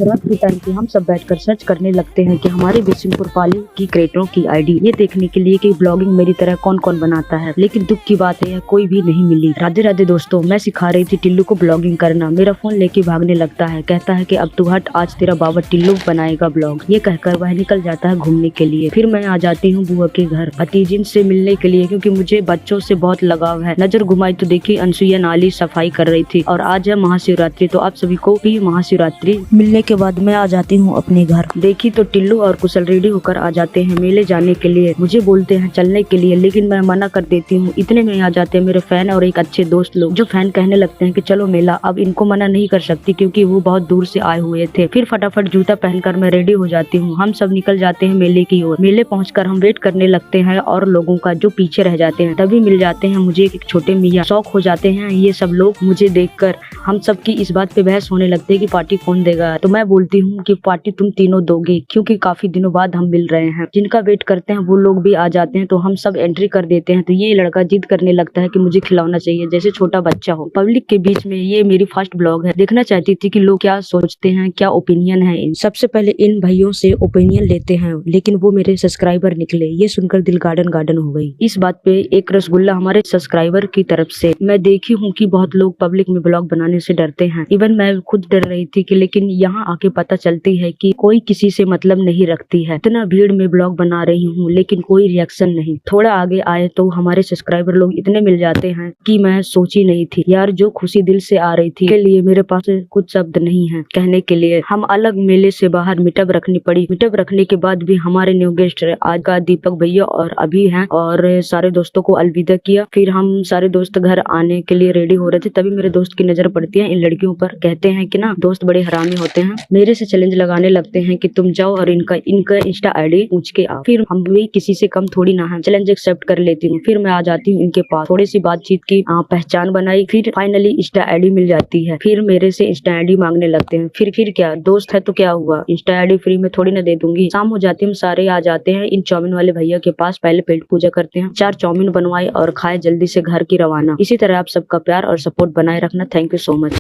रात के टाइम पे हम सब बैठकर सर्च करने लगते हैं कि हमारे बिशनपुर पाली की क्रिएटरों की आईडी, ये देखने के लिए कि ब्लॉगिंग मेरी तरह कौन कौन बनाता है। लेकिन दुख की बात है कोई भी नहीं मिली। राधे राधे दोस्तों, मैं सिखा रही थी टिल्लू को ब्लॉगिंग करना। मेरा फोन लेके भागने लगता है, कहता है कि अब तू हट, आज तेरा बाबा टिल्लू बनाएगा ब्लॉग। ये कहकर वह निकल जाता है घूमने के लिए। फिर मैं आ जाती हूँ बुआ के घर भतीजिन से मिलने के लिए, क्योंकि मुझे बच्चों से बहुत लगाव है। नजर घुमाई तो देखी अनसुईया नाली सफाई कर रही थी और आज है महाशिवरात्रि, तो आप सभी को भी महाशिवरात्रि। मिलने के बाद मैं आ जाती हूँ अपने घर। देखी तो टिल्लू और कुशल रेडी होकर आ जाते हैं मेले जाने के लिए। मुझे बोलते हैं चलने के लिए, लेकिन मैं मना कर देती हूँ। इतने में आ जाते हैं मेरे फैन और एक अच्छे दोस्त लोग, जो फैन कहने लगते हैं कि चलो मेला। अब इनको मना नहीं कर सकती क्योंकि वो बहुत दूर से आए हुए थे। फिर फटाफट जूता पहनकर मैं रेडी हो जाती हूँ। हम सब निकल जाते हैं मेले की ओर। मेले पहुंचकर हम वेट करने लगते हैं और लोगों का जो पीछे रह जाते हैं। तभी मिल जाते हैं मुझे एक छोटे मियाँ। शौक हो जाते हैं ये सब लोग मुझे देखकर। हम सब की इस बात पे बहस होने लगती है कि पार्टी कौन देगा। तो मैं बोलती हूँ कि पार्टी तुम तीनों दोगे, क्योंकि काफी दिनों बाद हम मिल रहे हैं। जिनका वेट करते हैं वो लोग भी आ जाते हैं, तो हम सब एंट्री कर देते हैं। तो ये लड़का जिद करने लगता है कि मुझे खिलौना चाहिए, जैसे छोटा बच्चा हो। पब्लिक के बीच में ये मेरी फर्स्ट ब्लॉग है। देखना चाहती थी कि लोग क्या सोचते हैं, क्या ओपिनियन है। सबसे पहले इन भाइयों से ओपिनियन लेते हैं, लेकिन वो मेरे सब्सक्राइबर निकले। ये सुनकर दिल गार्डन गार्डन हो गई। इस बात पे एक रसगुल्ला हमारे सब्सक्राइबर की तरफ से। मैं देखी हूँ कि बहुत लोग पब्लिक में ब्लॉग बनाने से डरते हैं। इवन मैं खुद डर रही थी कि, लेकिन यहाँ आके पता चलती है कि कोई किसी से मतलब नहीं रखती है। इतना भीड़ में ब्लॉग बना रही हूँ लेकिन कोई रिएक्शन नहीं। थोड़ा आगे आए तो हमारे सब्सक्राइबर लोग इतने मिल जाते हैं कि मैं सोची नहीं थी। यार जो खुशी दिल से आ रही थी के लिए मेरे पास कुछ शब्द नहीं है कहने के लिए। हम अलग मेले से बाहर मीटअप रखनी पड़ी। मीटअप रखने के बाद भी हमारे न्यू गेस्ट आज का दीपक भैया और अभी हैं, और सारे दोस्तों को अलविदा किया। फिर हम सारे दोस्त घर आने के लिए रेडी हो रहे थे, तभी मेरे दोस्त की नजर पड़ती है इन लड़कियों पर। कहते हैं कि ना दोस्त बड़े हरामी होते हैं। मेरे से चैलेंज लगाने लगते हैं कि तुम जाओ और इनका इंस्टा आईडी पूछ के आओ। फिर हम भी किसी से कम थोड़ी ना है, चैलेंज एक्सेप्ट कर लेती हूँ। फिर मैं आ जाती हूँ इनके पास, थोड़ी सी बातचीत की, पहचान बनाई। फिर फाइनली इंस्टा आईडी मिल जाती है। फिर मेरे से इंस्टा आईडी मांगने लगते हैं। फिर क्या, दोस्त है तो क्या हुआ, इंस्टा आईडी फ्री में थोड़ी ना दे दूंगी। शाम हो जाती है, हम सारे आ जाते हैं इन चाउमीन वाले भैया के पास। पहले पेट पूजा करते हैं, 4 चाउमीन बनवाए और खाए, जल्दी से घर की रवाना। इसी तरह आप सबका प्यार और सपोर्ट बनाए रखना। Thank you so much.